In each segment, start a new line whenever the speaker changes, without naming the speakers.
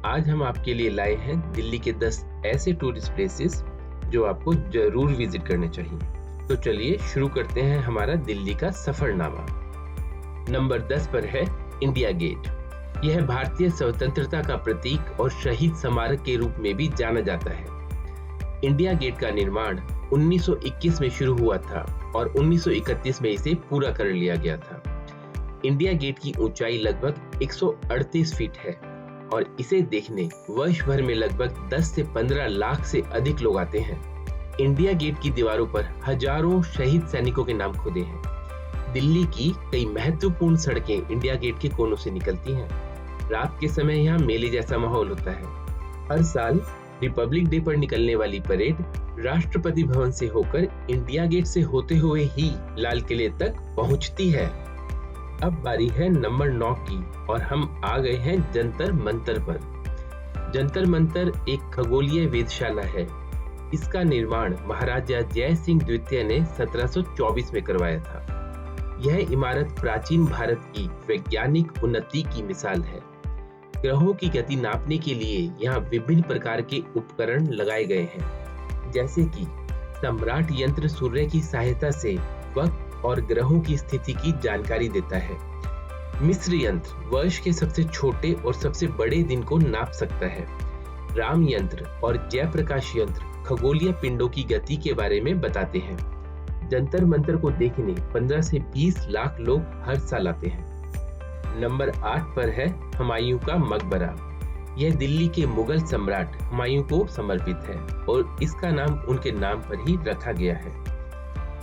आज हम आपके लिए लाए हैं दिल्ली के 10 ऐसे टूरिस्ट प्लेसेस जो आपको जरूर विजिट करने चाहिए। तो चलिए शुरू करते हैं हमारा दिल्ली का सफरनामा। नंबर 10 पर है इंडिया गेट। यह भारतीय स्वतंत्रता का प्रतीक और शहीद स्मारक के रूप में भी जाना जाता है। इंडिया गेट का निर्माण 1921 में शुरू हुआ था और 1931 में इसे पूरा कर लिया गया था। इंडिया गेट की ऊंचाई लगभग 138 फीट है और इसे देखने वर्ष भर में लगभग 10 से 15 लाख से अधिक लोग आते हैं। इंडिया गेट की दीवारों पर हजारों शहीद सैनिकों के नाम खुदे हैं। दिल्ली की कई महत्वपूर्ण सड़कें इंडिया गेट के कोनों से निकलती हैं। रात के समय यहाँ मेले जैसा माहौल होता है। हर साल रिपब्लिक डे पर निकलने वाली परेड राष्ट्रपति भवन से होकर इंडिया गेट से होते हुए ही लाल किले तक पहुंचती है। अब बारी है नंबर 9 की और हम आ गए हैं जंतर मंतर पर। जंतर मंतर एक खगोलीय वेधशाला है। इसका निर्माण महाराजा जय सिंह द्वितीय ने 1724 में करवाया था। यह इमारत प्राचीन भारत की वैज्ञानिक उन्नति की मिसाल है। ग्रहों की गति नापने के लिए यहाँ विभिन्न प्रकार के उपकरण लगाए गए हैं, जैसे कि सम्राट यंत्र सूर्य की सहायता से वक्त और ग्रहों की स्थिति की जानकारी देता है। मिस्र यंत्र वर्ष के सबसे छोटे और सबसे बड़े दिन को नाप सकता है। राम यंत्र और जयप्रकाश यंत्र खगोलीय पिंडों की गति के बारे में बताते हैं। जंतर मंतर को देखने 15 से 20 लाख लोग हर साल आते हैं। नंबर 8 पर है हुमायूं का मकबरा। यह दिल्ली के मुगल सम्राट हुमायूं को समर्पित है और इसका नाम उनके नाम पर ही रखा गया है।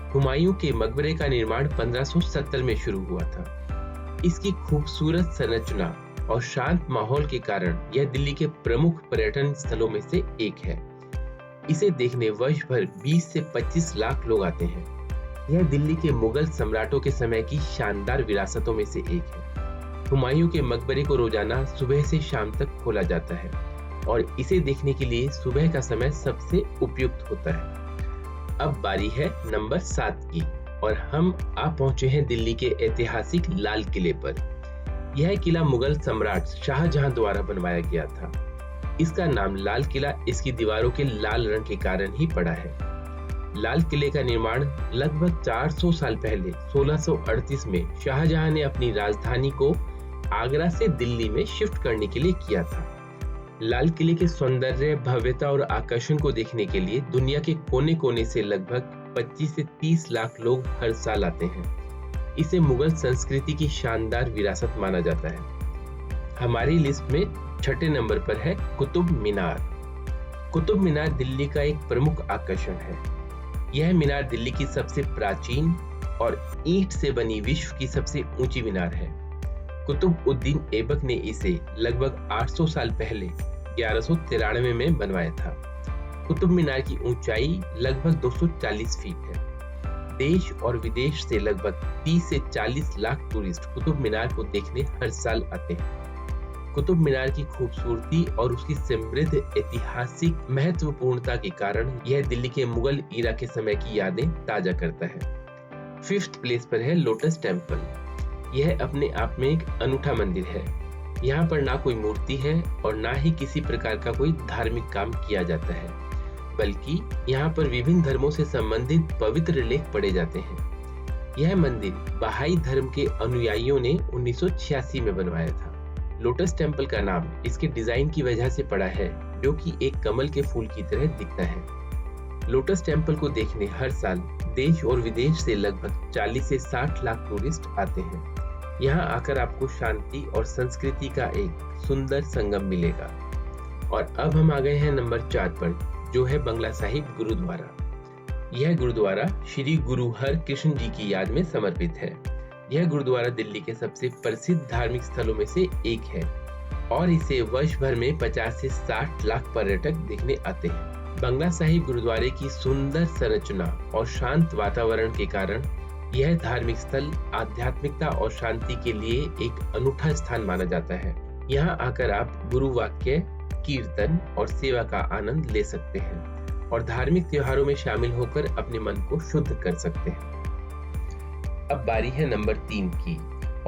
हुमायूं के मकबरे का निर्माण 1570 में शुरू हुआ था। इसकी खूबसूरत संरचना और शांत माहौल के कारण यह दिल्ली के प्रमुख पर्यटन स्थलों में से एक है। इसे देखने वर्ष भर 20 से 25 लाख लोग आते हैं। यह दिल्ली के मुगल सम्राटों के समय की शानदार विरासतों में से एक है। हुमायूं के मकबरे को रोजाना सुबह से शाम तक खोला जाता है और इसे देखने के लिए सुबह का समय सबसे उपयुक्त होता है। अब बारी है नंबर 7 की और हम आ पहुंचे हैं दिल्ली के ऐतिहासिक लाल किले पर। यह किला मुगल सम्राट शाहजहां द्वारा बनवाया गया था। इसका नाम लाल किला इसकी दीवारों के लाल रंग के कारण ही पड़ा है। लाल किले का निर्माण लगभग 400 साल पहले 1638 में शाहजहां ने अपनी राजधानी को आगरा से दिल्ली में शिफ्ट करने के लिए किया था। लाल किले के सौंदर्य, भव्यता और आकर्षण को देखने के लिए दुनिया के कोने कोने से लगभग 25 से 30 लाख लोग हर साल आते हैं। इसे मुगल संस्कृति की शानदार विरासत माना जाता है। हमारी लिस्ट में 6ठे नंबर पर है कुतुब मीनार। कुतुब मीनार दिल्ली का एक प्रमुख आकर्षण है। यह मीनार दिल्ली की सबसे प्राचीन और ईंट से बनी विश्व की सबसे ऊंची मीनार है। कुतुब उद्दीन ऐबक ने इसे लगभग 800 साल पहले 1193 में बनवाया था। कुतुब मीनार की ऊंचाई लगभग 240 फीट है। देश और विदेश से लगभग 30 से 40 लाख टूरिस्ट कुतुब मीनार को देखने हर साल आते हैं। कुतुब मीनार की खूबसूरती और उसकी समृद्ध ऐतिहासिक महत्वपूर्णता के कारण यह दिल्ली के मुगल ईरा के समय की यादें ताजा करता है। 5th प्लेस पर है लोटस टेम्पल। यह अपने आप में एक अनूठा मंदिर है। यहाँ पर ना कोई मूर्ति है और ना ही किसी प्रकार का कोई धार्मिक काम किया जाता है, बल्कि यहाँ पर विभिन्न धर्मों से संबंधित पवित्र लेख पढ़े जाते हैं। यह मंदिर बहाई धर्म के अनुयायियों ने 1986 में बनवाया था। लोटस टेम्पल का नाम इसके डिजाइन की वजह से पड़ा है, जो कि एक कमल के फूल की तरह दिखता है। लोटस टेम्पल को देखने हर साल देश और विदेश से लगभग 40 से 60 लाख टूरिस्ट आते हैं। यहाँ आकर आपको शांति और संस्कृति का एक सुंदर संगम मिलेगा। और अब हम आ गए हैं नंबर 4 पर, जो है बंगला साहिब गुरुद्वारा। यह गुरुद्वारा श्री गुरु हरकृष्ण जी की याद में समर्पित है। यह गुरुद्वारा दिल्ली के सबसे प्रसिद्ध धार्मिक स्थलों में से एक है और इसे वर्ष भर में 50 से 60 लाख पर्यटक देखने आते हैं। बंगला साहिब गुरुद्वारे की सुंदर संरचना और शांत वातावरण के कारण यह धार्मिक स्थल आध्यात्मिकता और शांति के लिए एक अनूठा स्थान माना जाता है। यहाँ आकर आप गुरु वाक्य, कीर्तन और सेवा का आनंद ले सकते हैं और धार्मिक त्योहारों में शामिल होकर अपने मन को शुद्ध कर सकते हैं। अब बारी है नंबर 3 की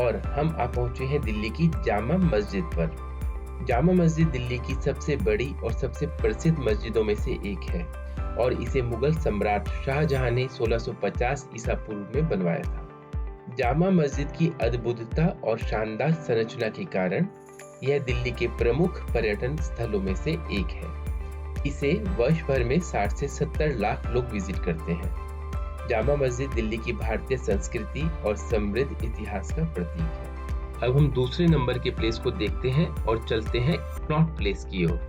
और हम आ पहुंचे हैं दिल्ली की जामा मस्जिद पर। जामा मस्जिद दिल्ली की सबसे बड़ी और सबसे प्रसिद्ध मस्जिदों में से एक है और इसे मुगल सम्राट शाहजहां ने 1650 ईसा पूर्व में बनवाया था। जामा मस्जिद की अद्भुतता और शानदार संरचना के कारण यह दिल्ली के प्रमुख पर्यटन स्थलों में से एक है। इसे वर्ष भर में 60 से 70 लाख लोग विजिट करते हैं। जामा मस्जिद दिल्ली की भारतीय संस्कृति और समृद्ध इतिहास का प्रतीक है। अब हम दूसरे नंबर के प्लेस को देखते हैं और चलते हैं कनॉट प्लेस की ओर।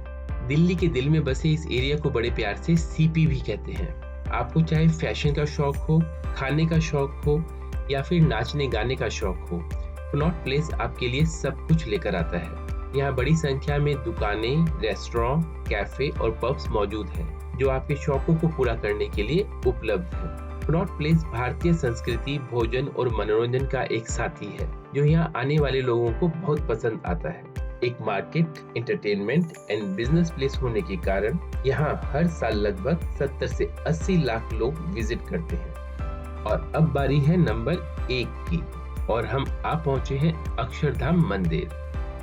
दिल्ली के दिल में बसे इस एरिया को बड़े प्यार से सीपी भी कहते हैं। आपको चाहे फैशन का शौक हो, खाने का शौक हो या फिर नाचने गाने का शौक हो, कनॉट प्लेस आपके लिए सब कुछ लेकर आता है। यहाँ बड़ी संख्या में दुकानें, रेस्टोरेंट, कैफे और पब्स मौजूद हैं, जो आपके शौकों को पूरा करने के लिए उपलब्ध है। कनॉट प्लेस भारतीय संस्कृति, भोजन और मनोरंजन का एक साथी है, जो यहाँ आने वाले लोगों को बहुत पसंद आता है। एक market, entertainment and business place होने के कारण यहाँ हर साल लगभग 70 से 80 लाख लोग विजिट करते हैं। और अब बारी है नंबर 1 की और हम आ पहुंचे हैं अक्षरधाम मंदिर।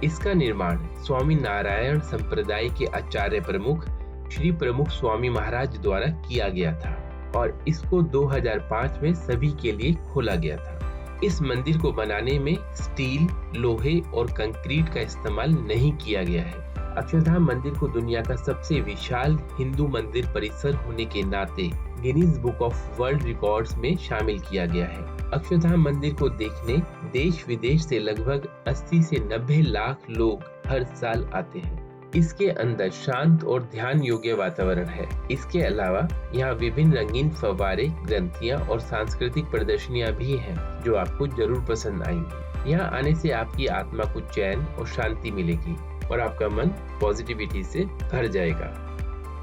इसका निर्माण स्वामी नारायण संप्रदाय के आचार्य प्रमुख श्री प्रमुख स्वामी महाराज द्वारा किया गया था और इसको 2005 में सभी के लिए खोला गया था। इस मंदिर को बनाने में स्टील, लोहे और कंक्रीट का इस्तेमाल नहीं किया गया है। अक्षरधाम मंदिर को दुनिया का सबसे विशाल हिंदू मंदिर परिसर होने के नाते Guinness book of world records में शामिल किया गया है। अक्षरधाम मंदिर को देखने देश विदेश से लगभग 80 से 90 लाख लोग हर साल आते हैं। इसके अंदर शांत और ध्यान योग्य वातावरण है। इसके अलावा यहाँ विभिन्न रंगीन फव्वारे, ग्रंथियाँ और सांस्कृतिक प्रदर्शनियाँ भी हैं, जो आपको जरूर पसंद आएंगी। यहाँ आने से आपकी आत्मा को चैन और शांति मिलेगी और आपका मन पॉजिटिविटी से भर जाएगा।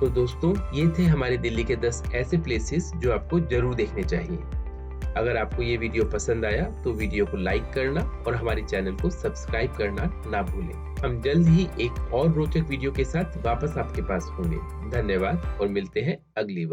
तो दोस्तों, ये थे हमारे दिल्ली के 10 ऐसे प्लेसेस जो आपको जरूर देखने चाहिए। अगर आपको ये वीडियो पसंद आया तो वीडियो को लाइक करना और हमारे चैनल को सब्सक्राइब करना ना भूलें। हम जल्द ही एक और रोचक वीडियो के साथ वापस आपके पास होंगे। धन्यवाद और मिलते हैं अगली बार।